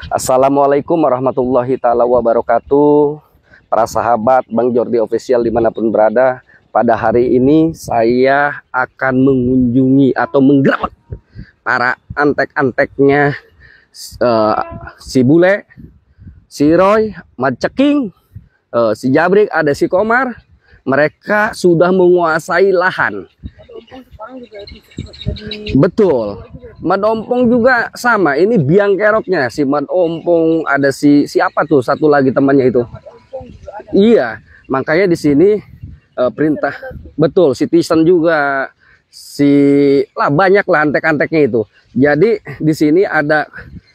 Assalamualaikum warahmatullahi taala wabarakatuh. Para sahabat Bang Jordi Official dimanapun berada, pada hari ini saya akan mengunjungi atau menggerak para antek-anteknya si Bule, si Roy, Maceking, si Jabrik, ada si Komar. Mereka sudah menguasai lahan. Betul. Madompong juga sama. Ini biang keroknya si Madompong, ada si siapa tuh satu lagi temannya itu. Iya, makanya di sini perintah betul si Tison juga banyak lah antek-anteknya itu. Jadi di sini ada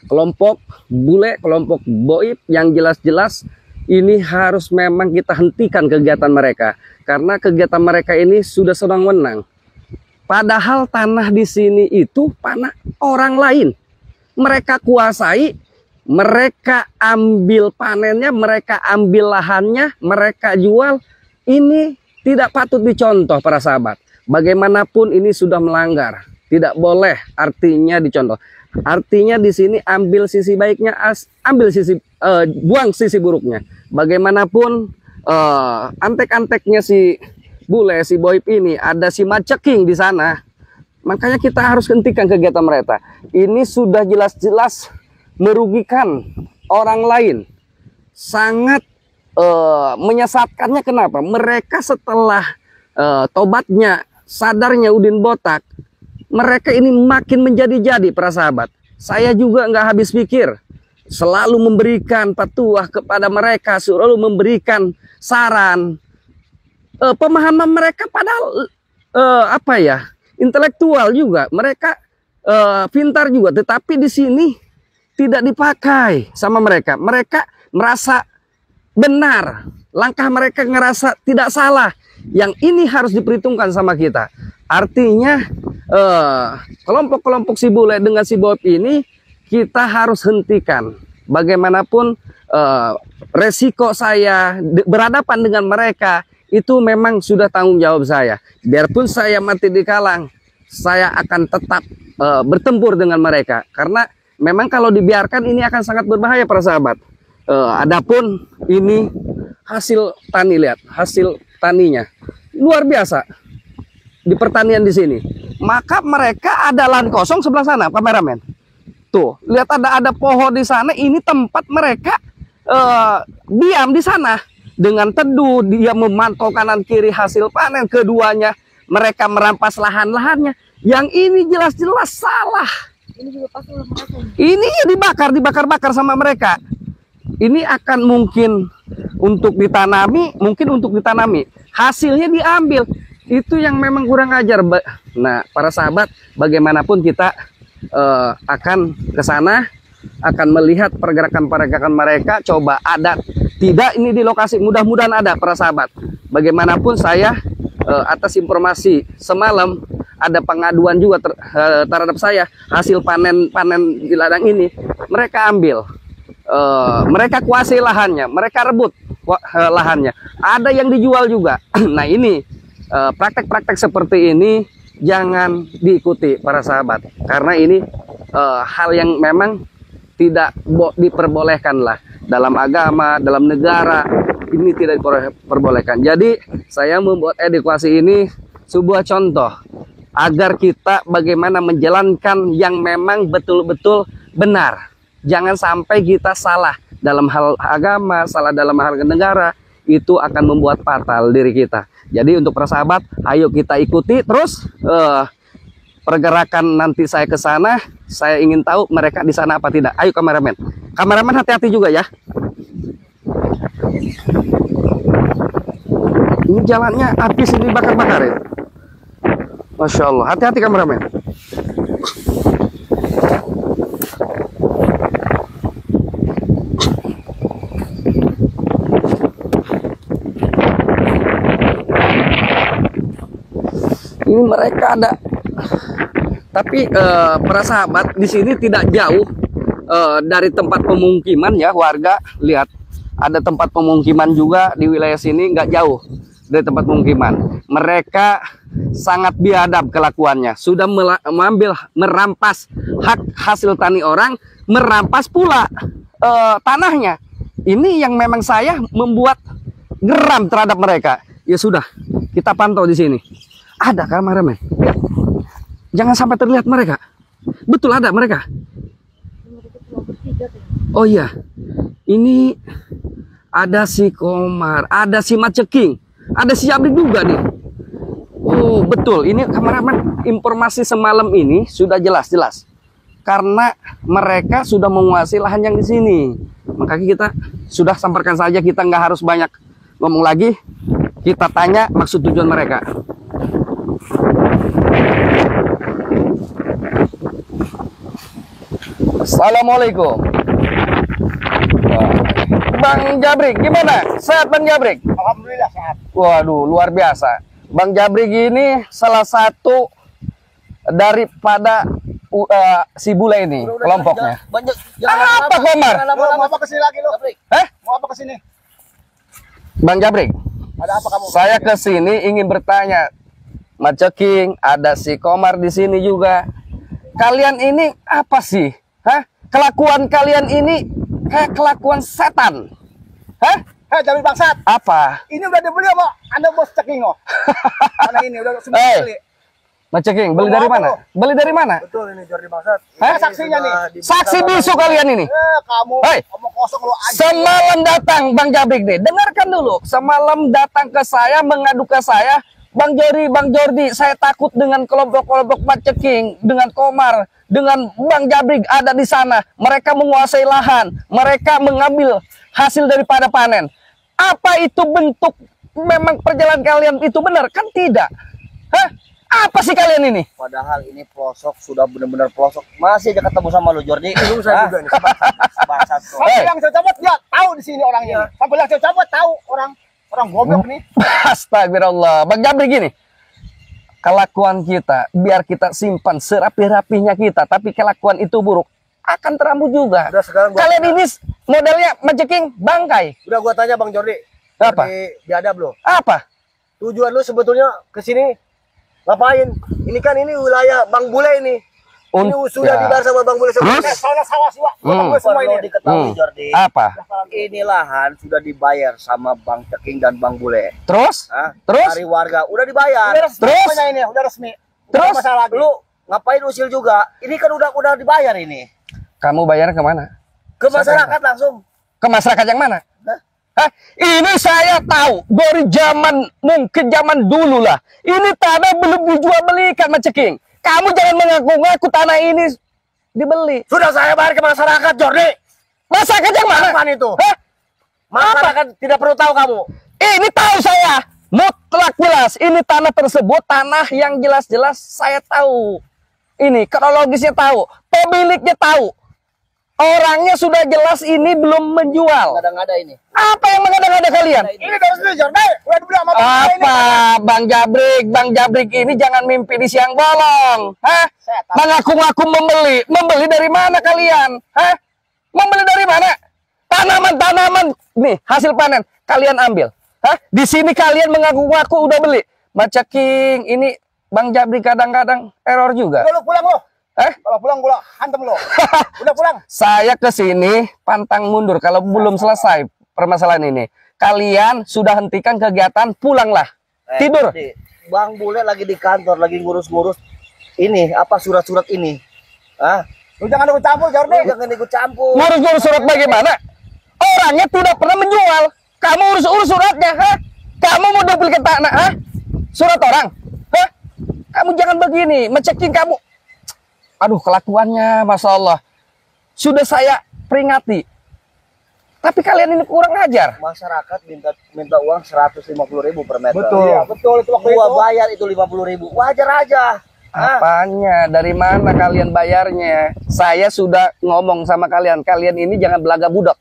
kelompok bule, kelompok boib yang jelas-jelas ini harus memang kita hentikan kegiatan mereka karena kegiatan mereka ini sudah senang-wenang. Padahal tanah di sini itu tanah orang lain. Mereka kuasai, mereka ambil panennya, mereka ambil lahannya, mereka jual. Ini tidak patut dicontoh para sahabat. Bagaimanapun ini sudah melanggar, tidak boleh artinya dicontoh. Artinya di sini ambil sisi baiknya, buang sisi buruknya. Bagaimanapun antek-anteknya si Bule, si Boib ini, ada si Maceking di sana. Makanya kita harus hentikan kegiatan mereka. Ini sudah jelas-jelas merugikan orang lain. Sangat menyesatkannya. Kenapa? Mereka setelah tobatnya, sadarnya Udin botak, mereka ini makin menjadi-jadi para sahabat. Saya juga nggak habis pikir. Selalu memberikan patuah kepada mereka, selalu memberikan saran. Pemahaman mereka padahal intelektual juga, mereka pintar juga, tetapi di sini tidak dipakai sama mereka. Mereka merasa benar, langkah mereka ngerasa tidak salah. Yang ini harus diperhitungkan sama kita. Artinya kelompok-kelompok si Bule dengan si Bob ini kita harus hentikan. Bagaimanapun resiko saya berhadapan dengan mereka itu memang sudah tanggung jawab saya. Biarpun saya mati di kalang, saya akan tetap bertempur dengan mereka. Karena memang kalau dibiarkan ini akan sangat berbahaya para sahabat. Adapun ini hasil tani, lihat hasil taninya luar biasa di pertanian di sini. Maka mereka ada lahan kosong sebelah sana, kameramen. Tuh, lihat ada pohon di sana. Ini tempat mereka diam di sana. Dengan teduh, dia memantau kanan kiri hasil panen. Keduanya, mereka merampas lahan-lahannya. Yang ini jelas-jelas salah. Ini dibakar sama mereka. Ini akan mungkin untuk ditanami, hasilnya diambil. Itu yang memang kurang ajar. Nah, para sahabat, bagaimanapun kita akan ke sana, akan melihat pergerakan-pergerakan mereka. Coba ada tidak ini di lokasi, mudah-mudahan ada para sahabat. Bagaimanapun saya atas informasi semalam ada pengaduan juga terhadap saya, hasil panen di ladang ini mereka ambil, mereka kuasai lahannya, mereka rebut lahannya, ada yang dijual juga. Nah ini praktek-praktek seperti ini jangan diikuti para sahabat, karena ini hal yang memang tidak diperbolehkan lah dalam agama, dalam negara, ini tidak diperbolehkan. Jadi saya membuat edukasi ini sebuah contoh agar kita bagaimana menjalankan yang memang betul-betul benar. Jangan sampai kita salah dalam hal agama, salah dalam hal negara, itu akan membuat fatal diri kita. Jadi untuk para sahabat, ayo kita ikuti terus pergerakan nanti saya ke sana. Saya ingin tahu mereka di sana apa tidak. Ayo kameramen. Kameramen hati-hati juga ya. Ini jalannya habis ini bakar-bakar ya. Masya Allah. Hati-hati kameramen. Ini mereka ada. Tapi para sahabat di sini tidak jauh dari tempat pemukiman ya warga. Lihat ada tempat pemukiman juga di wilayah sini, nggak jauh dari tempat pemukiman. Mereka sangat biadab kelakuannya. Sudah merampas hak hasil tani orang, merampas pula tanahnya. Ini yang memang saya membuat geram terhadap mereka. Ya sudah, kita pantau di sini. Ada kameramen. Lihat. Jangan sampai terlihat mereka. Betul ada mereka. Oh iya. Ini ada si Komar, ada si Maceking, ada si Jabrik juga nih. Oh betul, ini kameramen, informasi semalam ini sudah jelas-jelas. Karena mereka sudah menguasai lahan yang di sini. Makanya kita sudah sampaikan saja, kita nggak harus banyak ngomong lagi. Kita tanya maksud tujuan mereka. Assalamualaikum. Bang Jabrik, gimana? Sehat Bang Jabrik? Alhamdulillah sehat. Waduh, luar biasa. Bang Jabrik ini salah satu daripada si bule ini, kelompoknya. Apa Komar? Mau apa kesini lagi lo? Mau apa kesini? Bang Jabrik, ada apa kamu? Saya kesini ingin bertanya. Maceking, ada si Komar di sini juga. Kalian ini apa sih? Hah? Kelakuan kalian ini kayak kelakuan setan. Hah? Hei, Jabrik bangsat. Apa? Ini udah dibeli sama Anda bos Ceking oh. Mana ini udah semua beli. Maceking, beli dari mana? Beli dari mana? Betul ini Jabrik bangsat. Hah? Saksinya nih. Saksi bisu kalian ini. Kamu ngomong kosong lo aja. Semalam datang Bang Jabrik nih. Dengarkan dulu. Semalam datang ke saya, mengadu ke saya, Bang Jordi, saya takut dengan kelompok-kelompok Maceking, dengan Komar, dengan Bang Jabrik ada di sana. Mereka menguasai lahan, mereka mengambil hasil daripada panen. Apa itu bentuk memang perjalanan kalian itu benar? Kan tidak. Hah? Apa sih kalian ini? Padahal ini pelosok, sudah benar-benar pelosok. Masih aja ketemu sama lu Jordi. Itu saya juga nih. Bangsat. Sampai yang saya cabut dia tahu di sini orangnya. Sampai yang saya cabut tahu orang goblok nih. Astagfirullah. Bang Jabrik gini. Kelakuan kita, biar kita simpan serapi-rapinya kita, tapi kelakuan itu buruk, akan terambut juga. Udah, sekarang kalian ini modelnya Maceking bangkai. Udah gua tanya Bang Jordi. Apa? Biadab lo. Apa? Tujuan lu sebetulnya ke sini ngapain? Ini kan ini wilayah Bang Bule ini. Ini sudah dibayar sama Bang Bule sebelumnya. Sawah siwa. Semua ini diketahui Jordi. Apa? Ini lahan sudah dibayar sama Bang Ceking dan Bang Bule. Terus? Terus? Dari warga udah dibayar. Terus? Ini udah resmi. Terus? Masalah lagi. Lu ngapain usil juga? Ini kan udah dibayar ini. Kamu bayar kemana? Ke masyarakat langsung. Ke masyarakat yang mana? Hah? Ini saya tahu dari mungkin zaman dulu lah. Ini tanah belum dijual belikan Maceking. Kamu jangan mengaku-ngaku tanah ini dibeli. Sudah saya bayar ke masyarakat, Jordi. Masyarakat yang mana? Kapan itu? Hah? Masyarakat tidak perlu tahu kamu. Ini tahu saya. Mutlak jelas. Ini tanah tersebut, tanah yang jelas-jelas saya tahu. Ini kronologisnya tahu. Pemiliknya tahu. Orangnya sudah jelas ini belum menjual. Ngada-ngada ini. Apa yang mengada-ngada kalian? Ini dari sini, Jordi. Udah dibeli sama Apa, Bang Jabrik ini jangan mimpi di siang bolong. Hah? Mengaku-ngaku membeli dari mana kalian? Hah? Membeli dari mana? Tanaman nih hasil panen kalian ambil. Hah? Di sini kalian mengaku-ngaku udah beli. Maceking ini Bang Jabrik kadang-kadang error juga. Udah lu pulang lo. Kalau pulang gua hantem lo. Udah pulang. Saya ke sini pantang mundur kalau belum selesai permasalahan ini. Kalian sudah hentikan kegiatan, pulanglah. Tidur. Bang Bule lagi di kantor, lagi ngurus-ngurus ini apa surat-surat ini. Lu jangan ikut campur, Jordi. Jangan ikut campur. Ngurus-ngurus surat bagaimana? Orangnya tidak pernah menjual. Kamu urus-urus suratnya, ha? Kamu mau duplikat tanah, ha? Surat orang, ha? Kamu jangan begini, Maceking kamu. Aduh, kelakuannya, Masya Allah. Sudah saya peringati. Tapi kalian ini kurang ajar. Masyarakat minta uang 150.000 per meter. Betul. Iya, betul itu waktu Gua itu. bayar itu 50.000. Wajar aja. Apanya? Dari mana kalian bayarnya? Saya sudah ngomong sama kalian. Kalian ini jangan belaga budak.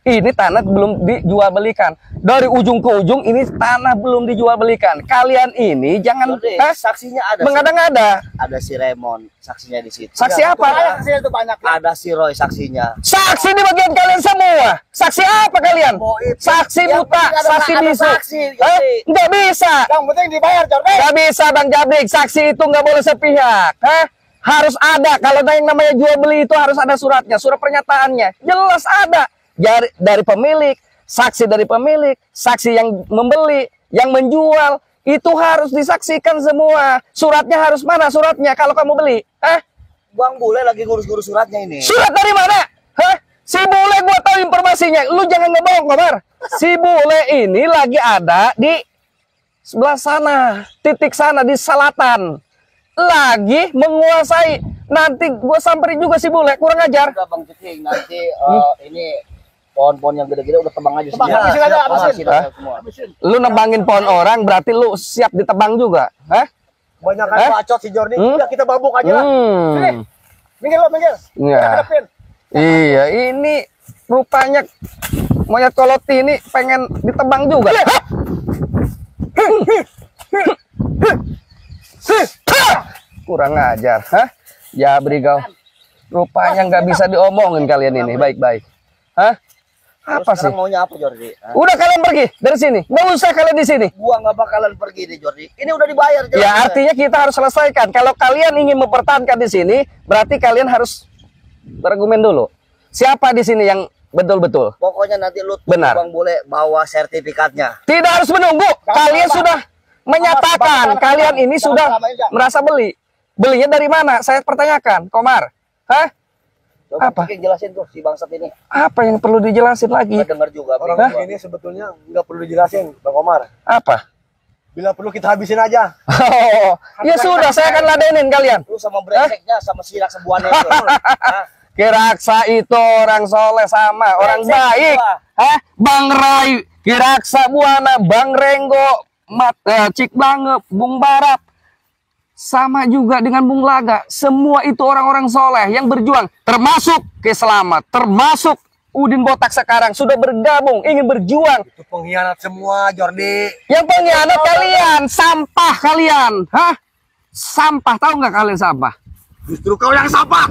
Ini tanah belum dijual belikan. Dari ujung ke ujung ini tanah belum dijual belikan. Kalian ini jangan saksinya ada. Mengada-ngada. Ada si Raymond saksinya di situ. Saksi apa? Saksinya itu banyak. Ada si Roy saksinya. Saksi di bagian kalian semua. Saksi apa kalian? Saksi buta, saksi bisu. Nggak bisa. Yang penting dibayar, Jordi. Nggak bisa, Bang Jabrik. Saksi itu nggak boleh sepihak. Harus ada. Kalau yang namanya jual beli itu harus ada suratnya, surat pernyataannya. Jelas ada. Dari pemilik, saksi dari pemilik, saksi yang membeli, yang menjual, itu harus disaksikan semua. Suratnya harus mana suratnya kalau kamu beli? Bang Bule lagi ngurus-ngurus suratnya ini. Surat dari mana? Si Bule gua tahu informasinya. Lu jangan ngebohong, Komar. Si Bule ini lagi ada di sebelah sana, titik sana di selatan. Lagi menguasai. Nanti gua samperin juga si Bule, kurang ajar. Udah Bang Ceking, nanti ini pohon-pohon yang gede-gede udah tebang aja Tebang, habisin aja, habisin. Lu nebangin pohon orang berarti lu siap ditebang juga. Banyak kan bacot si Jordi. Ya kita babuk aja lah. Sini. Minggir lo, minggir. Iya. Iya, ini rupanya monyet kolot ini pengen ditebang juga. Kurang ajar, ya berigau. Rupanya nggak bisa diomongin kalian ini, baik-baik. Apa sih? Maunya apa, Jordi? Udah kalian pergi dari sini. Nggak usah kalian di sini. Gua nggak bakalan pergi nih, Jordi. Ini udah dibayar. Ya artinya kita harus selesaikan. Kalau kalian ingin mempertahankan di sini, berarti kalian harus berargumen dulu. Siapa di sini yang betul-betul? Pokoknya nanti lu benar. Bang boleh bawa sertifikatnya. Tidak harus menunggu. Kalian sudah menyatakan kalian ini sudah merasa beli. Belinya dari mana? Saya pertanyakan, Komar. Coba apa? Jelasin tuh si bangsat ini. Apa yang perlu dijelasin lagi? Nggak dengar juga. Orang ini sebetulnya nggak perlu dijelasin, Bang Komar. Apa? Bila perlu kita habisin aja. Oh, ya sudah, saya akan ladenin kalian. Lu sama brengseknya sama sirak sebuahnya itu. Kiraksa itu orang soleh sama orang baik. Bang Rai, Kiraksa Buana, Bang Renggo, Cik Bange, Bung Barap, sama juga dengan Bung Laga. Semua itu orang-orang soleh yang berjuang, termasuk Keselamat, termasuk Udin Botak sekarang sudah bergabung, ingin berjuang. Itu pengkhianat semua, Jordi. Yang pengkhianat kalian, sampah kalian. Sampah, tahu nggak kalian sampah? Justru kau yang sampah.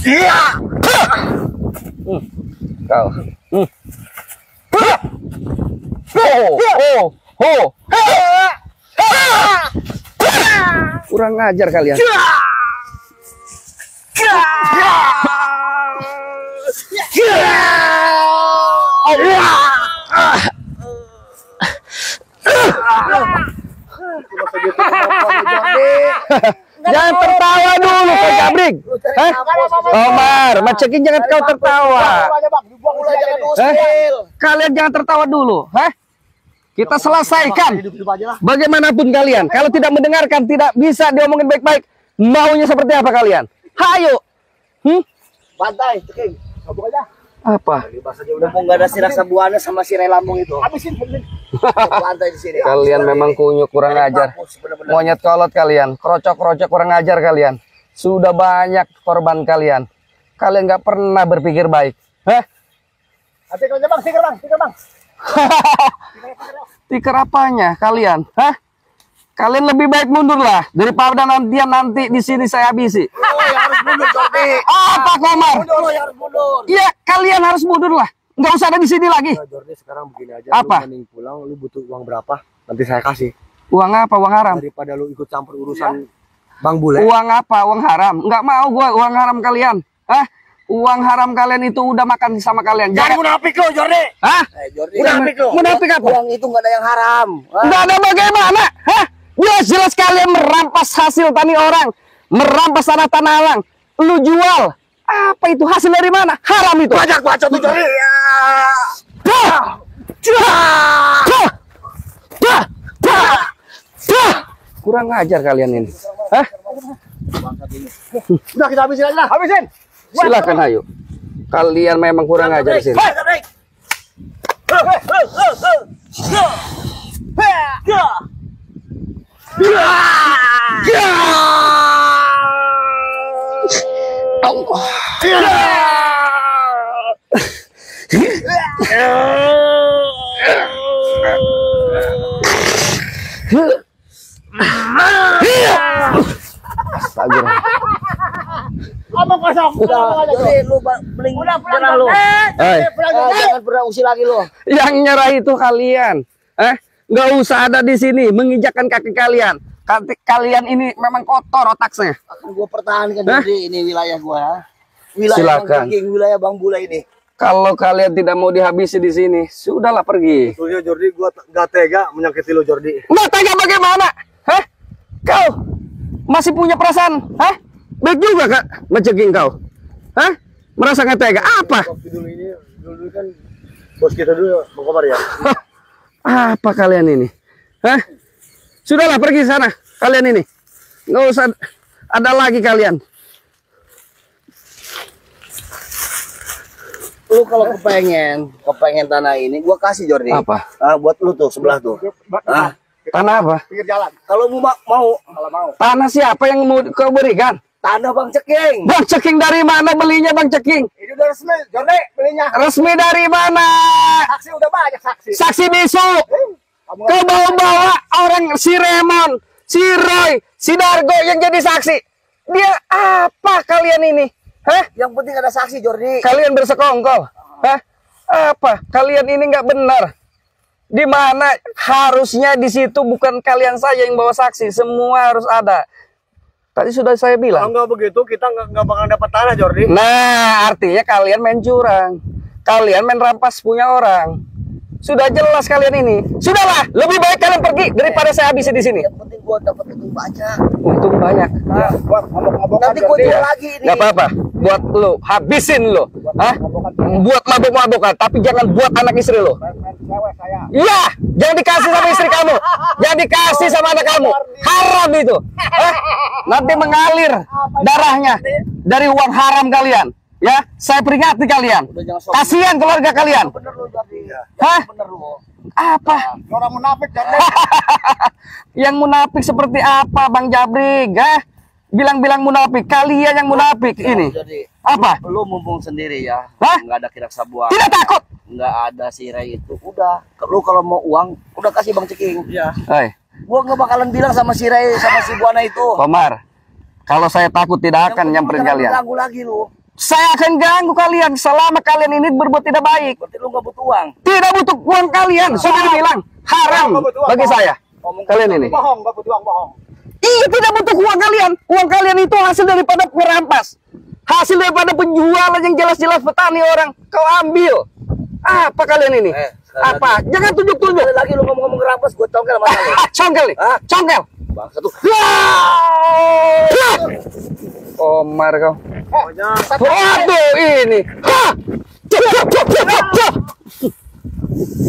Iya. Kau. Kurang ajar kalian. Jangan tertawa dulu, Pak Jabrik. Komar, Mas Ceking jangan kau tertawa. Kalian jangan tertawa dulu. Kita selesaikan. Bagaimanapun kalian, kalau tidak mendengarkan, tidak bisa diomongin baik-baik. Maunya seperti apa kalian? Hayo. Bantai, Ceking. Kabuk aja. Apa? Mumpung nggak ada si rasa buahnya sama si Ray Lambung itu. Habisin. Bantai di sini. Kalian memang kunyuk, kurang ajar. Monyet kolot kalian, krocok-krocok kurang ajar kalian. Sudah banyak korban kalian. Kalian nggak pernah berpikir baik. Stiker aja, Bang, stiker, Bang, stiker, Bang. Stiker apanya kalian? Kalian lebih baik mundur lah daripada nanti di sini saya habisi. Harus mundur, Jordi. Apa, Komar? Harus mundur. Iya, kalian harus mundur lah. Nggak usah ada di sini lagi. Jordi, sekarang begini aja. Apa? Lu mending pulang, lu butuh uang berapa? Nanti saya kasih. Uang apa? Uang haram? Daripada lu ikut campur urusan Bang Bule. Uang apa? Uang haram? Nggak mau gua uang haram kalian. Uang haram kalian itu udah makan sama kalian. Jangan munafik lo, Jordi. Jordi. Munafik lo. Munafik apa? Uang itu nggak ada yang haram. Nggak ada bagaimana? Jelas kalian merampas hasil tani orang, merampas tanah orang, lu jual. Apa itu hasil dari mana? Haram itu. Banyak bacot tuh, Jordi. Kurang ajar kalian ini. Udah kita habisin aja lah. Habisin. Silakan ayo. Kalian memang kurang ajar di sini. Allah. Astagfirullah. Omong kosong. Udah, jadi lu mending nyerah lu. Jangan pernah usil lagi lu. Yang nyerah itu kalian. Nggak usah ada di sini menginjakkan kaki kalian. Kalian ini memang kotor otaknya. Akan gua pertahankan jadi ini wilayah gua. Wilayah Silakan. wilayah Bang Bule ini. Kalau kalian tidak mau dihabisi di sini, sudahlah pergi. Sebetulnya Jordi, gua gak tega menyakiti lo Jordi. Nggak tega bagaimana? Hah? Kau masih punya perasaan? Hah? Baik juga kak, menceking kau. Hah? Merasa nggak tega? Apa? Waktu dulu kan bos kita dulu Bang Komar ya. Apa kalian ini? Hah? Sudahlah pergi sana, kalian ini. Nggak usah ada lagi kalian. Lu kalau kepengen tanah ini gua kasih Jordi. Apa? Buat lu tuh sebelah tuh. Tanah apa? Pinggir jalan. Kalau mau Kalau mau. Tanah siapa yang mau kau berikan? tanah Bang Ceking. Bang Ceking dari mana belinya Bang Ceking? Ini udah resmi, Jordi belinya. Resmi dari mana? Saksi udah banyak saksi. Saksi bisu. Kamu Kau bawa-bawa orang si Remon, si Roy, si Dargo yang jadi saksi. Dia apa kalian ini? Hah? Yang penting ada saksi Jordi. Kalian bersekongkol? Hah? Apa? Kalian ini nggak benar. Di mana harusnya di situ bukan kalian saja yang bawa saksi, semua harus ada. Tadi sudah saya kalau bilang. nggak begitu kita nggak bakal dapat tanah Jordi. Nah, artinya kalian main curang. Kalian main rampas punya orang. Sudah jelas kalian ini. Sudahlah, lebih baik kalian pergi daripada saya habisi di sini. Yang penting gua dapat untung banyak. Untung banyak. Nah, buat ngomong-ngomongan Nanti gua Jordi jual ya. lagi ini. Gak apa-apa. Buat lu, habisin lu. Hah? Buat mabuk-mabukan, tapi jangan buat anak istri lu. Main cewek saya. Iya, jangan dikasih sama istri kamu. Jangan dikasih sama anak kamu. Haram itu. Hah? Nanti mengalir darahnya dari uang haram kalian. Ya, saya peringati kalian. Udah jangan sok. Kasihan keluarga kalian. Bener lu Jordi. Hah? Bener lu. Apa? Orang munafik Jordi. Yang munafik seperti apa, Bang Jabrik? Hah? Bilang-bilang munafik. Kalian yang munafik ini. Jordi. Apa? Lu mumpung sendiri ya. Hah? Nggak ada kira sabuan. Tidak takut. Nggak ada sirai itu. Udah. Lu kalau mau uang, udah kasih Bang Ceking. Iya. Hei, Gua nggak bakalan bilang sama sirai sama si Buana itu. Komar. Kalau saya takut tidak akan nyamperin kalian. Ganggu lagi lu. Saya akan ganggu kalian selama kalian ini berbuat tidak baik. Berarti lu nggak butuh uang. Tidak butuh uang kalian. Sudah dibilang haram bagi saya. Kalian ini. Bohong, nggak butuh uang bohong. Iya, tidak butuh uang kalian. Uang kalian itu hasil daripada merampas. Hasil daripada penjualan yang jelas-jelas petani orang. Kau ambil. Apa kalian ini? Apa? Jangan tunjuk-tunjuk. Sekali lagi lu ngomong-ngomong kerampas, gua congkel sama lu. Congkel nih. Hah? Congkel. Bangsa tuh. Komar kau. Pokoknya Waduh ini. Hah!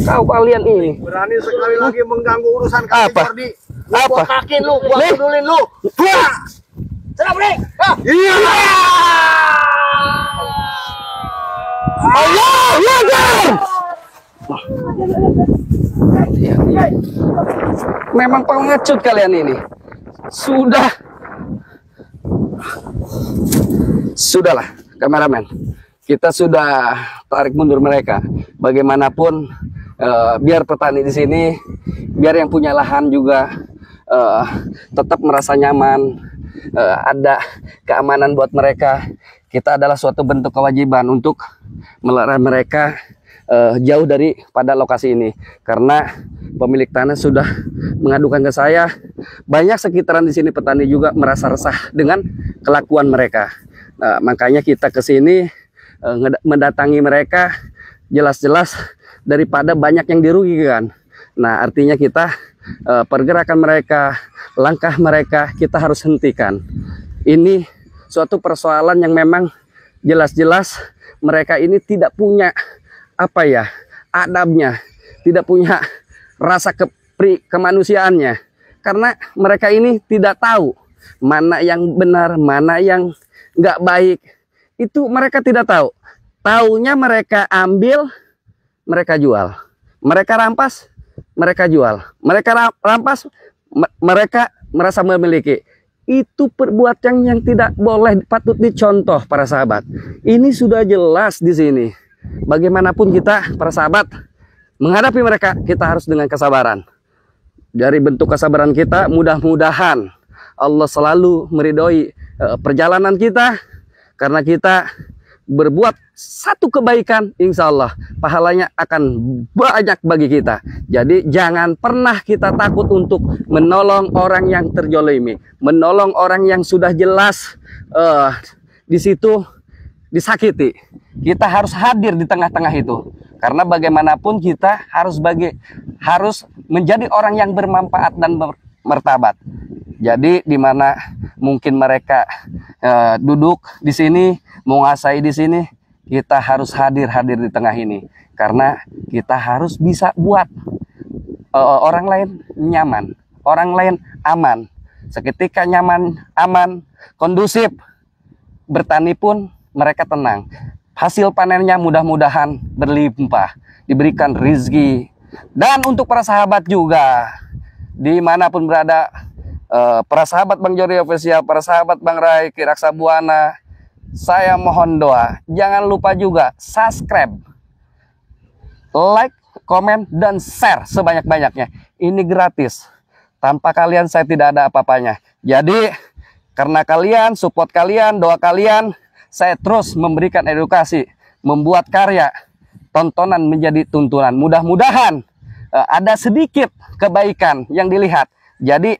Kau kalian ini. berani sekali lagi mengganggu urusan kami Apa? Jordi. Apa? Gua kakin lu, gua Nih. pedulin lu. Wah! Serap nih. Iya. Allah Akbar. Memang pengecut kalian ini. Sudahlah, kameramen. Kita sudah tarik mundur mereka. Bagaimanapun, biar petani di sini, biar yang punya lahan juga tetap merasa nyaman, ada keamanan buat mereka. Kita adalah suatu bentuk kewajiban untuk melarang mereka jauh daripada lokasi ini, karena pemilik tanah sudah mengadukan ke saya. Banyak sekitaran di sini petani juga merasa resah dengan kelakuan mereka. Makanya kita ke sini mendatangi mereka, jelas-jelas daripada banyak yang dirugikan. Nah, artinya kita pergerakan mereka, langkah mereka kita harus hentikan. Ini suatu persoalan yang memang jelas-jelas mereka ini tidak punya adabnya, tidak punya rasa kemanusiaannya, karena mereka ini tidak tahu mana yang benar, mana yang nggak baik. Itu mereka tidak tahu. Taunya mereka ambil, mereka jual. Mereka rampas, mereka jual. Mereka rampas, mereka merasa memiliki. Itu perbuatan yang tidak boleh, patut dicontoh para sahabat. Ini sudah jelas di sini. bagaimanapun kita, para sahabat, menghadapi mereka, kita harus dengan kesabaran. Dari bentuk kesabaran kita, mudah-mudahan Allah selalu meridhoi perjalanan kita, karena kita berbuat satu kebaikan, insya Allah pahalanya akan banyak bagi kita. Jadi jangan pernah kita takut untuk menolong orang yang terjolimi, menolong orang yang sudah jelas di situ disakiti. Kita harus hadir di tengah-tengah itu, karena bagaimanapun kita harus menjadi orang yang bermanfaat dan bermartabat. Jadi di mana mungkin mereka duduk di sini, menguasai di sini, kita harus hadir di tengah ini, karena kita harus bisa buat orang lain nyaman, orang lain aman. Seketika nyaman, aman, kondusif, bertani pun mereka tenang. Hasil panennya mudah-mudahan berlimpah, diberikan rizki. Dan untuk para sahabat juga, dimanapun berada, para sahabat Bang Jody Official, para sahabat Bang Rai, Kiraksa Buana, saya mohon doa, jangan lupa juga subscribe, like, komen, dan share sebanyak-banyaknya. Ini gratis. Tanpa kalian saya tidak ada apa-apanya. Jadi karena kalian, support kalian, doa kalian, saya terus memberikan edukasi, membuat karya, tontonan menjadi tuntunan. Mudah-mudahan ada sedikit kebaikan yang dilihat. Jadi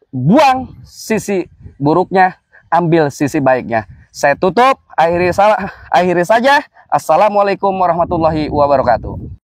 buang sisi buruknya, ambil sisi baiknya. Saya tutup, akhiri saja. Assalamualaikum warahmatullahi wabarakatuh.